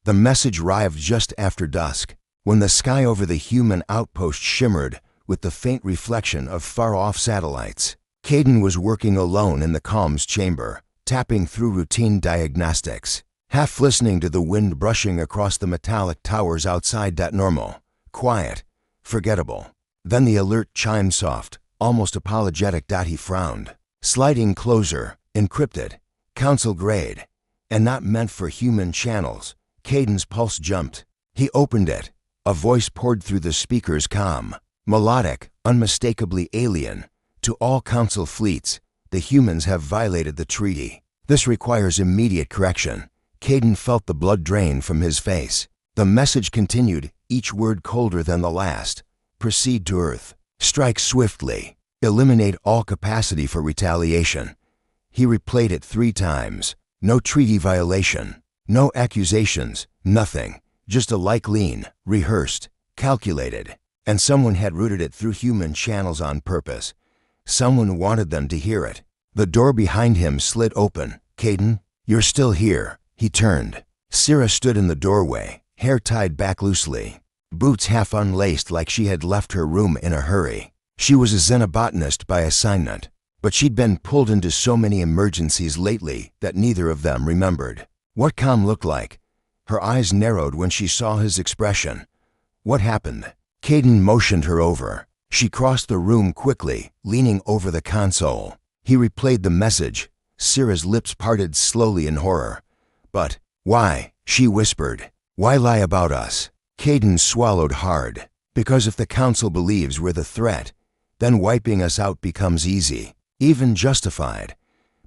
The message arrived just after dusk, when the sky over the human outpost shimmered with the faint reflection of far-off satellites. Caden was working alone in the comms chamber, tapping through routine diagnostics, half listening to the wind brushing across the metallic towers outside. Normal, quiet, forgettable. Then the alert chimed soft, almost apologetic. He frowned. Sliding closer, encrypted, council grade, and not meant for human channels. Caden's pulse jumped. He opened it. A voice poured through the speaker's comm, melodic, unmistakably alien. To all council fleets, the humans have violated the treaty. This requires immediate correction. Caden felt the blood drain from his face. The message continued, each word colder than the last. Proceed to Earth. Strike swiftly. Eliminate all capacity for retaliation. He replayed it 3 times. No treaty violation. No accusations. Nothing. Just a lean, rehearsed, calculated. And someone had routed it through human channels on purpose. Someone wanted them to hear it. The door behind him slid open. Caden, you're still here. He turned. Syrah stood in the doorway, hair tied back loosely, boots half unlaced like she had left her room in a hurry. She was a xenobotanist by assignment, but she'd been pulled into so many emergencies lately that neither of them remembered what calm looked like. Her eyes narrowed when she saw his expression. What happened? Caden motioned her over. She crossed the room quickly, leaning over the console. He replayed the message. Syrah's lips parted slowly in horror. But, why? She whispered. Why lie about us? Caden swallowed hard. Because if the council believes we're the threat, then wiping us out becomes easy, even justified.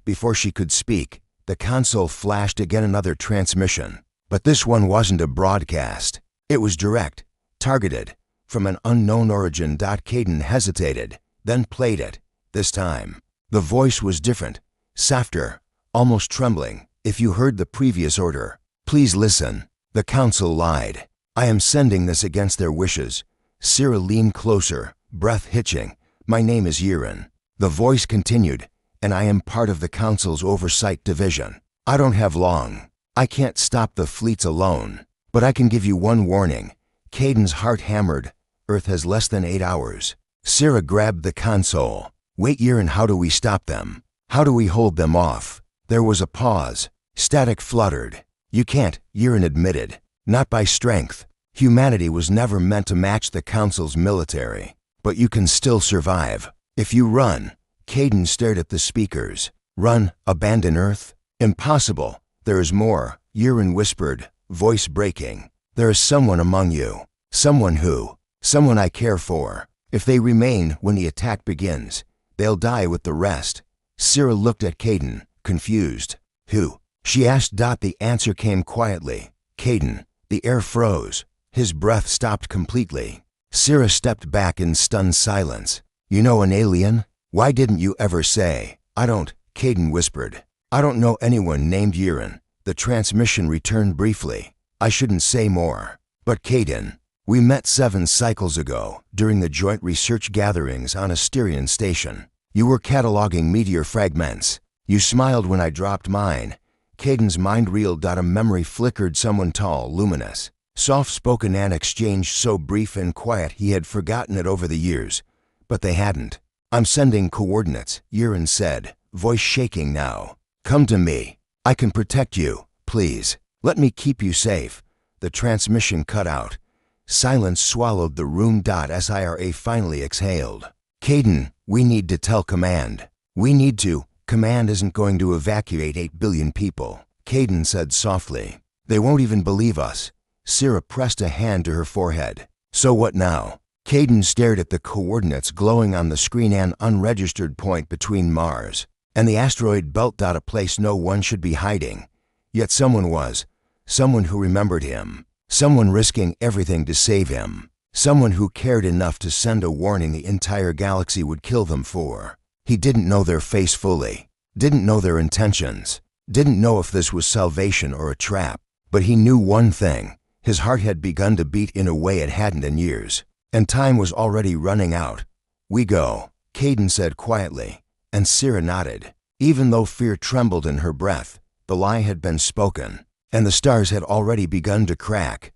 Before she could speak, the console flashed again, another transmission. But this one wasn't a broadcast. It was direct, targeted, from an unknown origin. Caden hesitated, then played it. This time, the voice was different, softer, almost trembling. If you heard the previous order, please listen. The council lied. I am sending this against their wishes. Syrah leaned closer, breath hitching. My name is Yiren. The voice continued, and I am part of the council's oversight division. I don't have long. I can't stop the fleets alone, but I can give you one warning. Caden's heart hammered. Earth has less than 8 hours. Syrah grabbed the console. Wait, Yiren, how do we stop them? How do we hold them off? There was a pause. Static fluttered. You can't, Yiren admitted. Not by strength. Humanity was never meant to match the council's military. But you can still survive. If you run. Caden stared at the speakers. Run, abandon Earth? Impossible. There is more, Yiren whispered, voice breaking. There is someone among you. Someone who? Someone I care for. If they remain when the attack begins, they'll die with the rest. Syrah looked at Caden, confused. Who? She asked. The answer came quietly. Caden. The air froze. His breath stopped completely. Syrah stepped back in stunned silence. You know an alien? Why didn't you ever say? I don't, Caden whispered. I don't know anyone named Yiren. The transmission returned briefly. I shouldn't say more. But Caden, we met 7 cycles ago during the joint research gatherings on a Styrian station. You were cataloging meteor fragments. You smiled when I dropped mine. Caden's mind reeled. A memory flickered. Someone tall, luminous, soft-spoken, an exchange so brief and quiet he had forgotten it over the years. But they hadn't. I'm sending coordinates, Yiren said, voice shaking now. Come to me. I can protect you. Please, let me keep you safe. The transmission cut out. Silence swallowed the room. Syrah finally exhaled. Caden, we need to tell command. We need to. Command isn't going to evacuate 8 billion people, Caden said softly. They won't even believe us. Syrah pressed a hand to her forehead. So what now? Caden stared at the coordinates glowing on the screen. An unregistered point between Mars and the asteroid belt. A place no one should be hiding. Yet someone was. Someone who remembered him. Someone risking everything to save him. Someone who cared enough to send a warning the entire galaxy would kill them for. He didn't know their face fully. Didn't know their intentions. Didn't know if this was salvation or a trap. But he knew one thing. His heart had begun to beat in a way it hadn't in years. And time was already running out. We go, Caden said quietly. And Syrah nodded. Even though fear trembled in her breath, the lie had been spoken. and the stars had already begun to crack.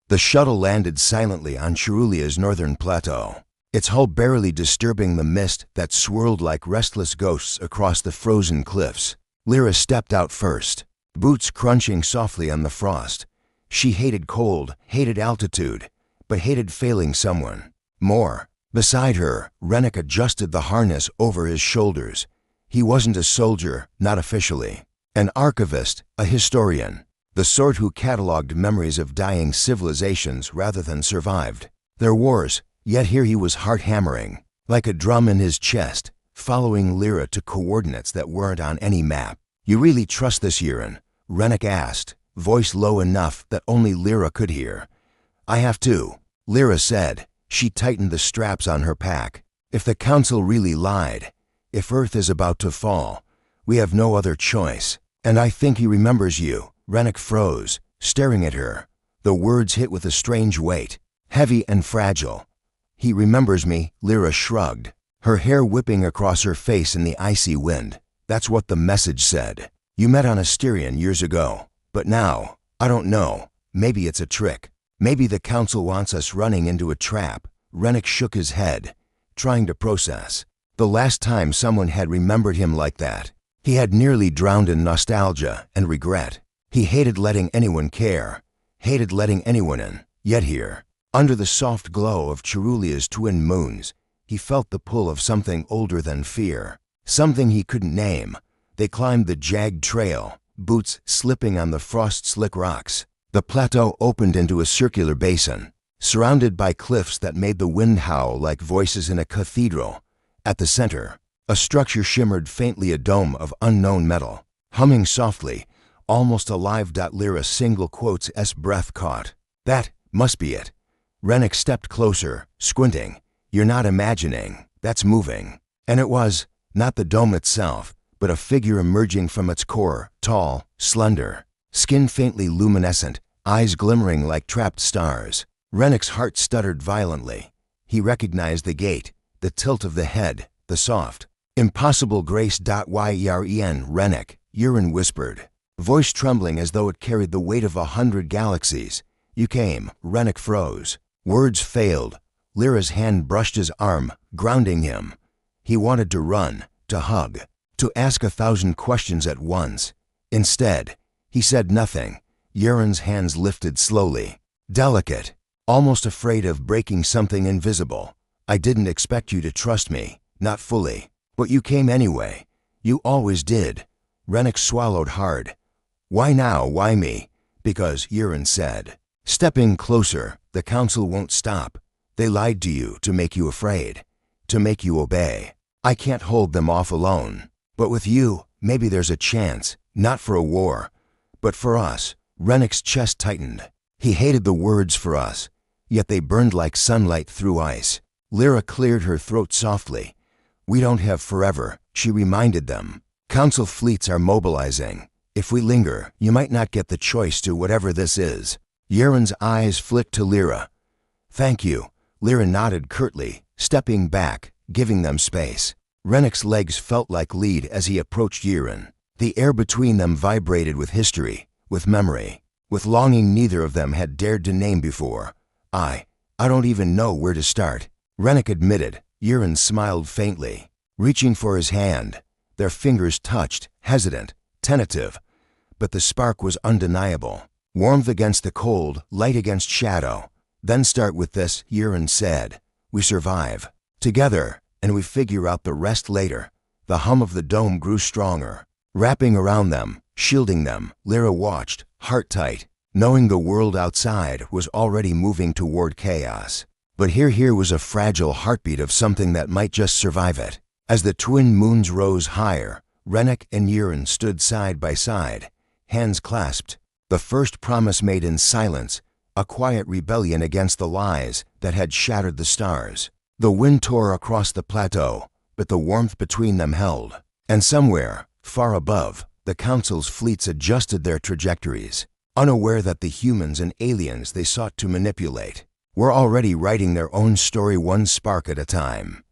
The shuttle landed silently on Cherulia's northern plateau, its hull barely disturbing the mist that swirled like restless ghosts across the frozen cliffs. Lyra stepped out first, boots crunching softly on the frost. She hated cold, hated altitude, but hated failing someone more. Beside her, Rennick adjusted the harness over his shoulders. He wasn't a soldier, not officially. An archivist, a historian, the sort who cataloged memories of dying civilizations rather than survived their wars, yet here he was heart-hammering, like a drum in his chest, following Lyra to coordinates that weren't on any map. "You really trust this, Yiren?" Rennick asked, voice low enough that only Lyra could hear. "I have to," Lyra said. She tightened the straps on her pack. "If the Council really lied, if Earth is about to fall, we have no other choice. And I think he remembers you." Rennick froze, staring at her. The words hit with a strange weight, heavy and fragile. "He remembers me," Lyra shrugged, her hair whipping across her face in the icy wind. "That's what the message said. You met on Asterion years ago, but now, I don't know, maybe it's a trick. Maybe the Council wants us running into a trap." Rennick shook his head, trying to process. The last time someone had remembered him like that, he had nearly drowned in nostalgia and regret. He hated letting anyone care, hated letting anyone in. Yet here, under the soft glow of Cherulia's twin moons, he felt the pull of something older than fear, something he couldn't name. They climbed the jagged trail, boots slipping on the frost-slick rocks. The plateau opened into a circular basin, surrounded by cliffs that made the wind howl like voices in a cathedral. At the center, a structure shimmered faintly, a dome of unknown metal, humming softly, almost alive. Lyra's single quote's breath caught. "That must be it." Rennick stepped closer, squinting. "You're not imagining. That's moving." And it was, not the dome itself, but a figure emerging from its core, tall, slender, skin faintly luminescent, eyes glimmering like trapped stars. Rennick's heart stuttered violently. He recognized the gait, the tilt of the head, the soft, impossible grace. Yeren, Rennick, Yiren whispered, voice trembling as though it carried the weight of 100 galaxies. "You came." Rennick froze. Words failed. Lyra's hand brushed his arm, grounding him. He wanted to run, to hug, to ask 1,000 questions at once. Instead, he said nothing. Yiren's hands lifted slowly, delicate, almost afraid of breaking something invisible. "I didn't expect you to trust me, not fully. But you came anyway. You always did." Rennick swallowed hard. "Why now? Why me?" "Because," Yiren said, stepping closer, "the Council won't stop. They lied to you to make you afraid, to make you obey. I can't hold them off alone. But with you, maybe there's a chance, not for a war, but for us." Rennick's chest tightened. He hated the words "for us," yet they burned like sunlight through ice. Lyra cleared her throat softly. "We don't have forever," she reminded them. "Council fleets are mobilizing. If we linger, you might not get the choice to whatever this is." Yiren's eyes flicked to Lyra. "Thank you." Lyra nodded curtly, stepping back, giving them space. Rennick's legs felt like lead as he approached Yiren. The air between them vibrated with history, with memory, with longing neither of them had dared to name before. I don't even know where to start," Rennick admitted. Yiren smiled faintly, reaching for his hand. Their fingers touched, hesitant, tentative, but the spark was undeniable. Warmth against the cold, light against shadow. "Then start with this," Yiren said. "We survive together, and we figure out the rest later." The hum of the dome grew stronger, wrapping around them, shielding them. Lyra watched, heart tight, knowing the world outside was already moving toward chaos. But here was a fragile heartbeat of something that might just survive it. As the twin moons rose higher, Rennick and Yiren stood side by side, hands clasped. The first promise made in silence, a quiet rebellion against the lies that had shattered the stars. The wind tore across the plateau, but the warmth between them held. And somewhere, far above, the Council's fleets adjusted their trajectories, unaware that the humans and aliens they sought to manipulate were already writing their own story one spark at a time.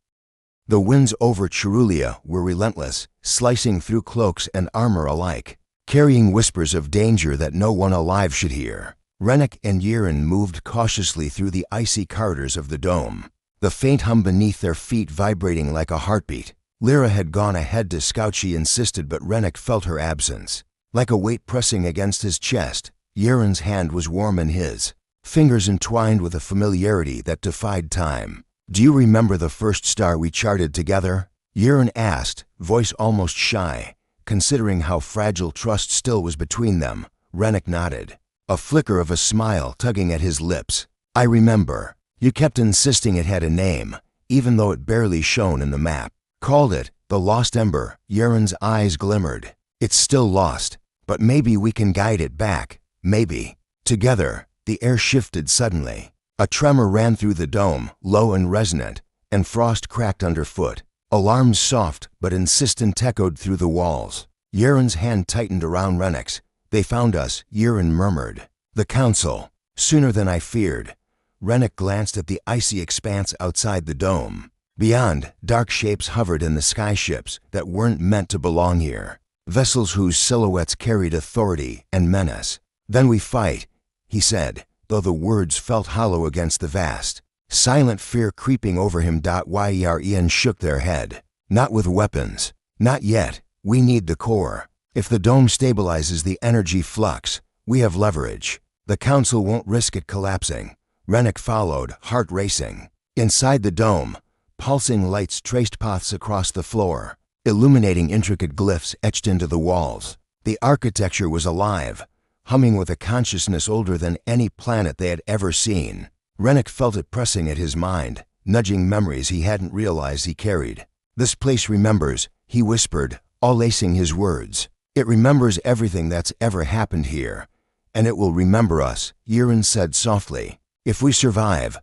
The winds over Cherulia were relentless, slicing through cloaks and armor alike. carrying whispers of danger that no one alive should hear. Rennick and Yiren moved cautiously through the icy corridors of the dome, the faint hum beneath their feet vibrating like a heartbeat. Lyra had gone ahead to scout, she insisted, but Rennick felt her absence. Like a weight pressing against his chest, Yiren's hand was warm in his, fingers entwined with a familiarity that defied time. "Do you remember the first star we charted together?" Yiren asked, voice almost shy, considering how fragile trust still was between them. Rennick nodded, a flicker of a smile tugging at his lips. "I remember. You kept insisting it had a name, even though it barely shone in the map. Called it the Lost Ember." Yiren's eyes glimmered. "It's still lost, but maybe we can guide it back. Maybe." Together, the air shifted suddenly. A tremor ran through the dome, low and resonant, and frost cracked underfoot. Alarms, soft but insistent, echoed through the walls. Yiren's hand tightened around Rennick's. "They found us," Yiren murmured. "The Council. Sooner than I feared." Rennick glanced at the icy expanse outside the dome. Beyond, dark shapes hovered in the skyships that weren't meant to belong here. Vessels whose silhouettes carried authority and menace. "Then we fight," he said, though the words felt hollow against the vast, silent fear creeping over him. Yiren shook their head. "Not with weapons. Not yet. We need the core. If the dome stabilizes the energy flux, we have leverage. The Council won't risk it collapsing." Rennick followed, heart racing. Inside the dome, pulsing lights traced paths across the floor, illuminating intricate glyphs etched into the walls. The architecture was alive, humming with a consciousness older than any planet they had ever seen. Rennick felt it pressing at his mind, nudging memories he hadn't realized he carried. "This place remembers," he whispered, all lacing his words. "It remembers everything that's ever happened here, and it will remember us," Yiren said softly. "If we survive."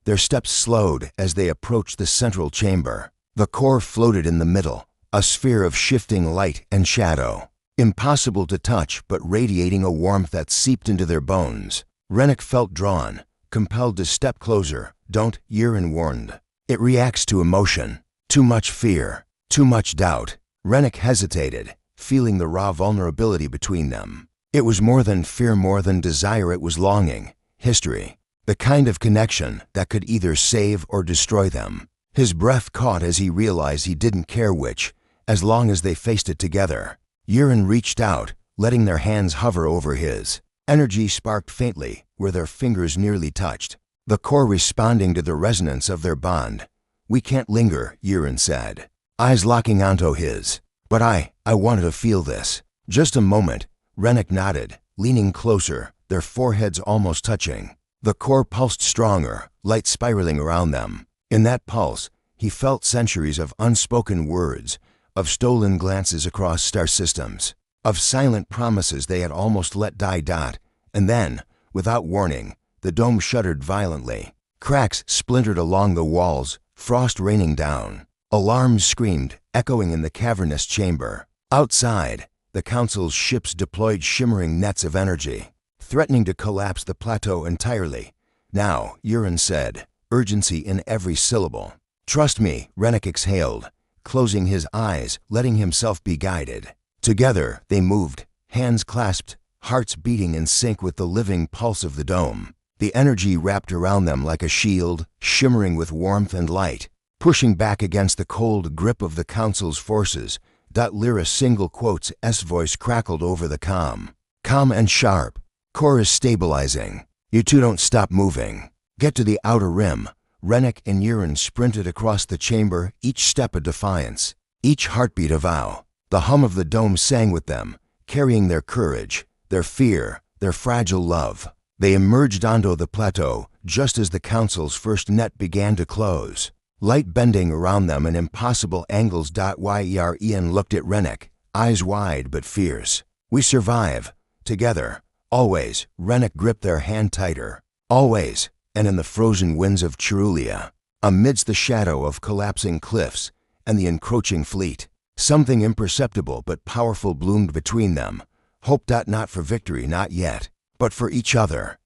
Their steps slowed as they approached the central chamber. The core floated in the middle, a sphere of shifting light and shadow. Impossible to touch, but radiating a warmth that seeped into their bones. Rennick felt drawn, compelled to step closer. "Don't," Yiren warned. "It reacts to emotion. Too much fear. Too much doubt." Rennick hesitated, feeling the raw vulnerability between them. It was more than fear, more than desire. It was longing, history. The kind of connection that could either save or destroy them. His breath caught as he realized he didn't care which, as long as they faced it together. Yiren reached out, letting their hands hover over his. Energy sparked faintly where their fingers nearly touched, the core responding to the resonance of their bond. "We can't linger," Yiren said, eyes locking onto his. "But I wanted to feel this." "Just a moment." Rennick nodded, leaning closer, their foreheads almost touching. The core pulsed stronger, light spiraling around them. In that pulse, he felt centuries of unspoken words, of stolen glances across star systems, of silent promises they had almost let die. And then, without warning, the dome shuddered violently. Cracks splintered along the walls, frost raining down. Alarms screamed, echoing in the cavernous chamber. Outside, the Council's ships deployed shimmering nets of energy, threatening to collapse the plateau entirely. "Now," Yiren said, urgency in every syllable. "Trust me," Rennick exhaled, closing his eyes, letting himself be guided. Together, they moved, hands clasped, hearts beating in sync with the living pulse of the dome. The energy wrapped around them like a shield, shimmering with warmth and light, pushing back against the cold grip of the Council's forces. Lyra's single quotes, S voice crackled over the calm. "Calm and sharp. Core is stabilizing. You two don't stop moving. Get to the outer rim." Rennick and Yiren sprinted across the chamber, each step a defiance, each heartbeat a vow. The hum of the dome sang with them, carrying their courage, their fear, their fragile love. They emerged onto the plateau just as the Council's first net began to close, light bending around them in impossible angles. Yiren looked at Rennick, eyes wide but fierce. "We survive. Together. Always." Rennick gripped their hand tighter. "Always." And in the frozen winds of Cherulia, amidst the shadow of collapsing cliffs and the encroaching fleet, something imperceptible but powerful bloomed between them. Hope. Not for victory, not yet, but for each other.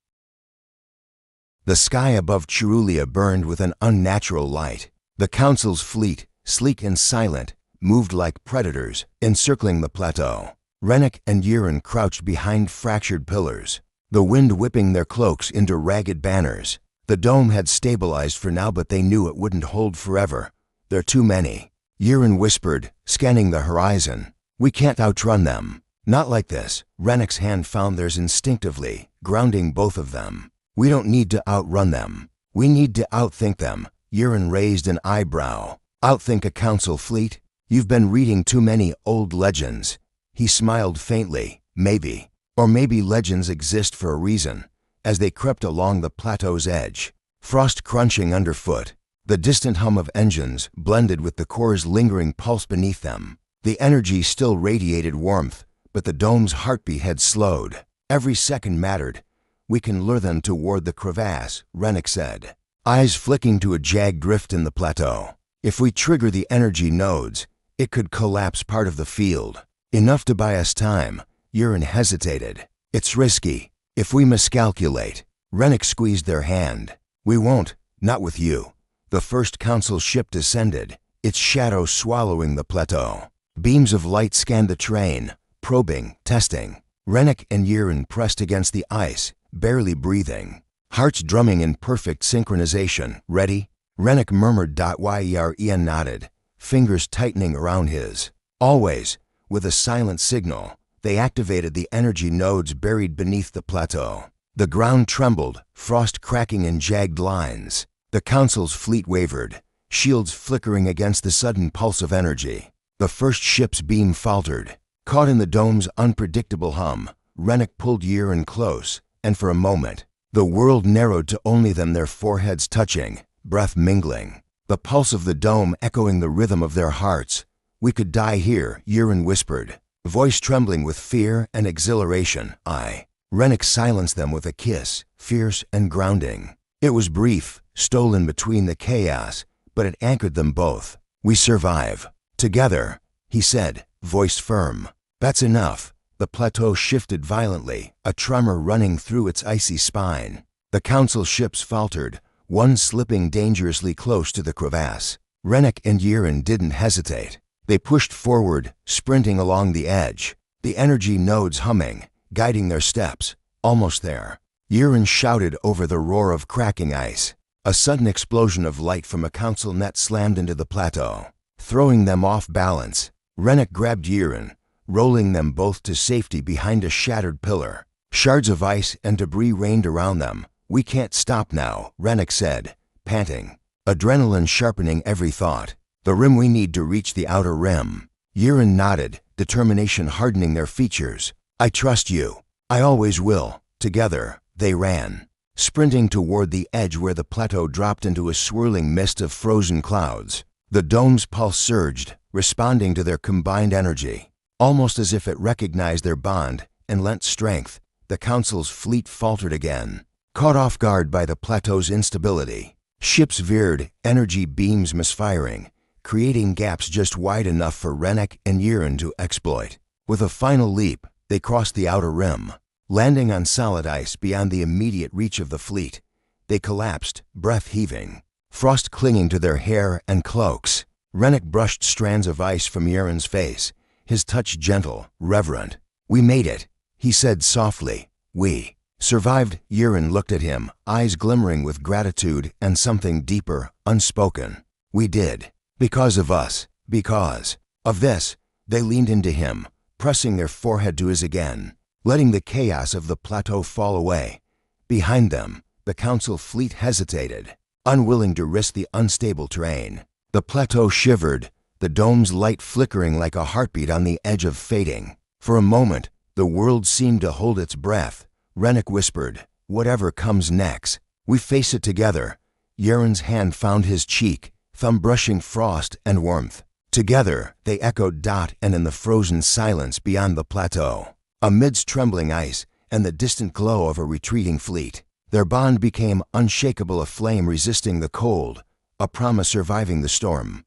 The sky above Cherulia burned with an unnatural light. The Council's fleet, sleek and silent, moved like predators, encircling the plateau. Rennick and Yiren crouched behind fractured pillars, the wind whipping their cloaks into ragged banners. The dome had stabilized for now, but they knew it wouldn't hold forever. There are too many. Yiren whispered, scanning the horizon. We can't outrun them. Not like this. Rennick's hand found theirs instinctively, grounding both of them. We don't need to outrun them. We need to outthink them. Yiren raised an eyebrow. Outthink a council fleet? You've been reading too many old legends. He smiled faintly. Maybe. Or maybe legends exist for a reason. As they crept along the plateau's edge, frost crunching underfoot, the distant hum of engines blended with the core's lingering pulse beneath them. The energy still radiated warmth, but the dome's heartbeat had slowed. Every second mattered. We can lure them toward the crevasse, Rennick said, eyes flicking to a jagged rift in the plateau. If we trigger the energy nodes, it could collapse part of the field. Enough to buy us time. Yiren hesitated. It's risky. If we miscalculate. Rennick squeezed their hand. We won't. Not with you. The first council ship descended, its shadow swallowing the plateau. Beams of light scanned the terrain, probing, testing. Rennick and Yiren pressed against the ice, barely breathing. Hearts drumming in perfect synchronization. Ready? Rennick murmured. Yiren nodded, fingers tightening around his. Always. With a silent signal, they activated the energy nodes buried beneath the plateau. The ground trembled, frost cracking in jagged lines. The council's fleet wavered, shields flickering against the sudden pulse of energy. The first ship's beam faltered. Caught in the dome's unpredictable hum, Rennick pulled Yiren close, and for a moment, the world narrowed to only them, their foreheads touching, breath mingling. The pulse of the dome echoing the rhythm of their hearts. We could die here, Yiren whispered, voice trembling with fear and exhilaration. Rennick silenced them with a kiss, fierce and grounding. It was brief, stolen between the chaos, but it anchored them both. We survive. Together, he said, voice firm. That's enough. The plateau shifted violently, a tremor running through its icy spine. The council ships faltered, one slipping dangerously close to the crevasse. Rennick and Yiren didn't hesitate. They pushed forward, sprinting along the edge, the energy nodes humming, guiding their steps. Almost there. Yiren shouted over the roar of cracking ice. A sudden explosion of light from a council net slammed into the plateau, throwing them off balance. Rennick grabbed Yiren, rolling them both to safety behind a shattered pillar. Shards of ice and debris rained around them. We can't stop now, Rennick said, panting, adrenaline sharpening every thought. The rim we need to reach the outer rim. Yiren nodded, determination hardening their features. I trust you. I always will. Together, they ran, sprinting toward the edge where the plateau dropped into a swirling mist of frozen clouds. The dome's pulse surged, responding to their combined energy. Almost as if it recognized their bond and lent strength, the council's fleet faltered again, caught off guard by the plateau's instability. Ships veered, energy beams misfiring, creating gaps just wide enough for Rennick and Yiren to exploit. With a final leap, they crossed the outer rim, landing on solid ice beyond the immediate reach of the fleet. They collapsed, breath heaving, frost clinging to their hair and cloaks. Rennick brushed strands of ice from Yiren's face, his touch gentle, reverent. We made it, he said softly. We survived. Yiren looked at him, eyes glimmering with gratitude and something deeper, unspoken. We did. Because of us. Because of this. They leaned into him, pressing their forehead to his again, letting the chaos of the plateau fall away. Behind them, the council fleet hesitated, unwilling to risk the unstable terrain. The plateau shivered, the dome's light flickering like a heartbeat on the edge of fading. For a moment, the world seemed to hold its breath. Rennick whispered, whatever comes next, we face it together. Yiren's hand found his cheek, thumb brushing frost and warmth. Together, they echoed. And in the frozen silence beyond the plateau, amidst trembling ice and the distant glow of a retreating fleet, their bond became unshakable, a flame resisting the cold, a promise surviving the storm.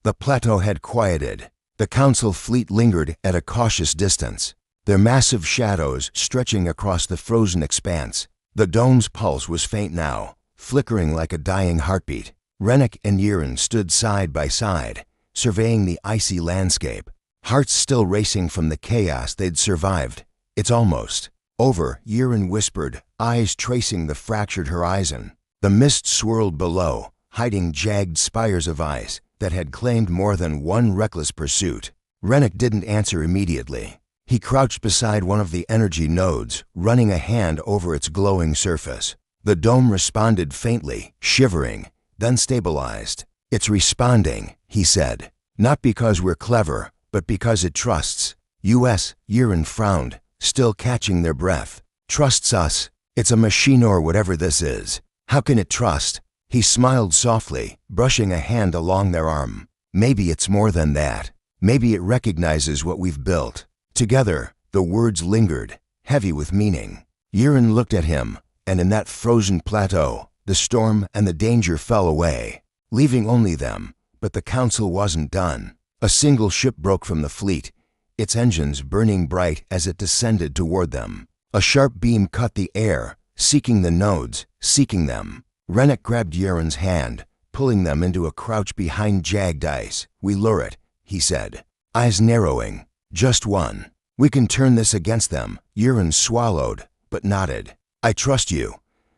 The plateau had quieted. The council fleet lingered at a cautious distance, their massive shadows stretching across the frozen expanse. The dome's pulse was faint now, flickering like a dying heartbeat. Rennick and Yiren stood side by side, surveying the icy landscape. hearts still racing from the chaos they'd survived. "It's almost over," Yiren whispered, eyes tracing the fractured horizon. The mist swirled below, hiding jagged spires of ice that had claimed more than one reckless pursuit. Rennick didn't answer immediately. He crouched beside one of the energy nodes, running a hand over its glowing surface. The dome responded faintly, shivering, then stabilized. "It's responding," he said. "Not because we're clever, but because it trusts." Yiren frowned, still catching their breath. "Trusts us? It's a machine or whatever this is. How can it trust?" He smiled softly, brushing a hand along their arm. "Maybe it's more than that. Maybe it recognizes what we've built." Together, the words lingered, heavy with meaning. Yiren looked at him, and in that frozen plateau, the storm and the danger fell away, leaving only them. But the council wasn't done. A single ship broke from the fleet, its engines burning bright as it descended toward them. A sharp beam cut the air, seeking the nodes, seeking them. Rennick grabbed Yiren's hand, pulling them into a crouch behind jagged ice. "We lure it," he said, eyes narrowing. "Just one. We can turn this against them." Yiren swallowed, but nodded. "I trust you."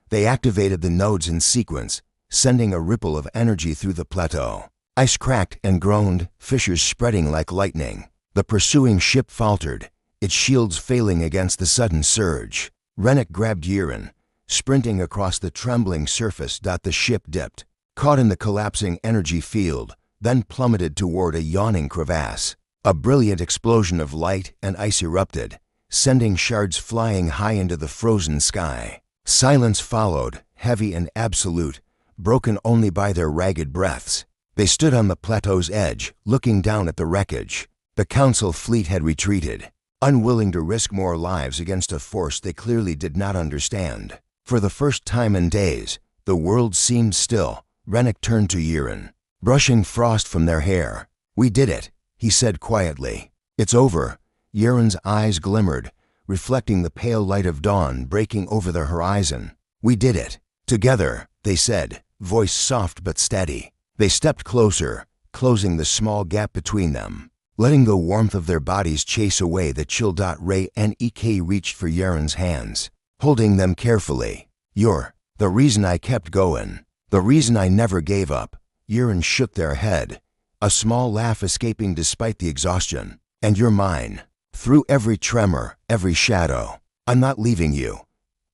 They activated the nodes in sequence, sending a ripple of energy through the plateau. Ice cracked and groaned, fissures spreading like lightning. The pursuing ship faltered, its shields failing against the sudden surge. Rennick grabbed Yiren, sprinting across the trembling surface. The ship dipped, caught in the collapsing energy field, then plummeted toward a yawning crevasse. A brilliant explosion of light and ice erupted, sending shards flying high into the frozen sky. Silence followed, heavy and absolute, broken only by their ragged breaths. They stood on the plateau's edge, looking down at the wreckage. The council fleet had retreated, unwilling to risk more lives against a force they clearly did not understand. For the first time in days, the world seemed still. Rennick turned to Yiren, brushing frost from their hair. "We did it," he said quietly. "It's over." Yiren's eyes glimmered, reflecting the pale light of dawn breaking over the horizon. "We did it. Together," they said, voice soft but steady. They stepped closer, closing the small gap between them, letting the warmth of their bodies chase away the chill. Ray and Ek reached for Yiren's hands, holding them carefully. "You're the reason I kept going, the reason I never gave up." Yiren shook their head, a small laugh escaping despite the exhaustion. "And you're mine. Through every tremor, every shadow. I'm not leaving you."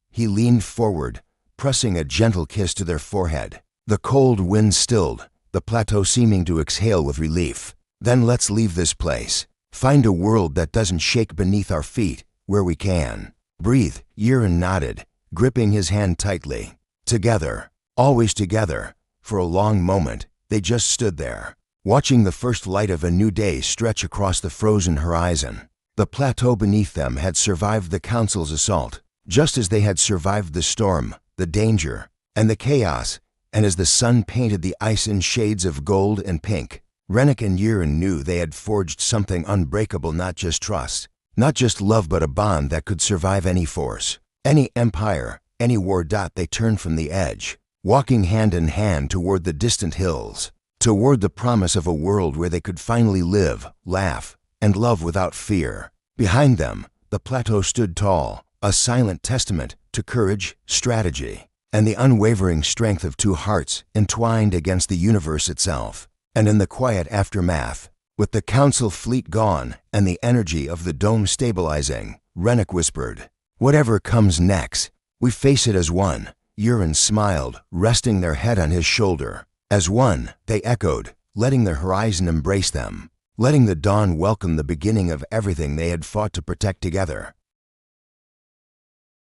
He leaned forward, pressing a gentle kiss to their forehead. The cold wind stilled, the plateau seeming to exhale with relief. "Then let's leave this place. Find a world that doesn't shake beneath our feet, where we can breathe." Yiren nodded, gripping his hand tightly. Together, always together. For a long moment, they just stood there, watching the first light of a new day stretch across the frozen horizon. The plateau beneath them had survived the council's assault, just as they had survived the storm, the danger, and the chaos. And as the sun painted the ice in shades of gold and pink, Rennick and Yiren knew they had forged something unbreakable. Not just trust, not just love, but a bond that could survive any force, any empire, any war. They turned from the edge, walking hand in hand toward the distant hills, toward the promise of a world where they could finally live, laugh, and love without fear. Behind them, the plateau stood tall, a silent testament to courage, strategy, and the unwavering strength of two hearts entwined against the universe itself. And in the quiet aftermath, with the council fleet gone and the energy of the dome stabilizing, Rennick whispered, "Whatever comes next, we face it as one." Yiren smiled, resting their head on his shoulder. "As one," they echoed, letting the horizon embrace them, letting the dawn welcome the beginning of everything they had fought to protect together.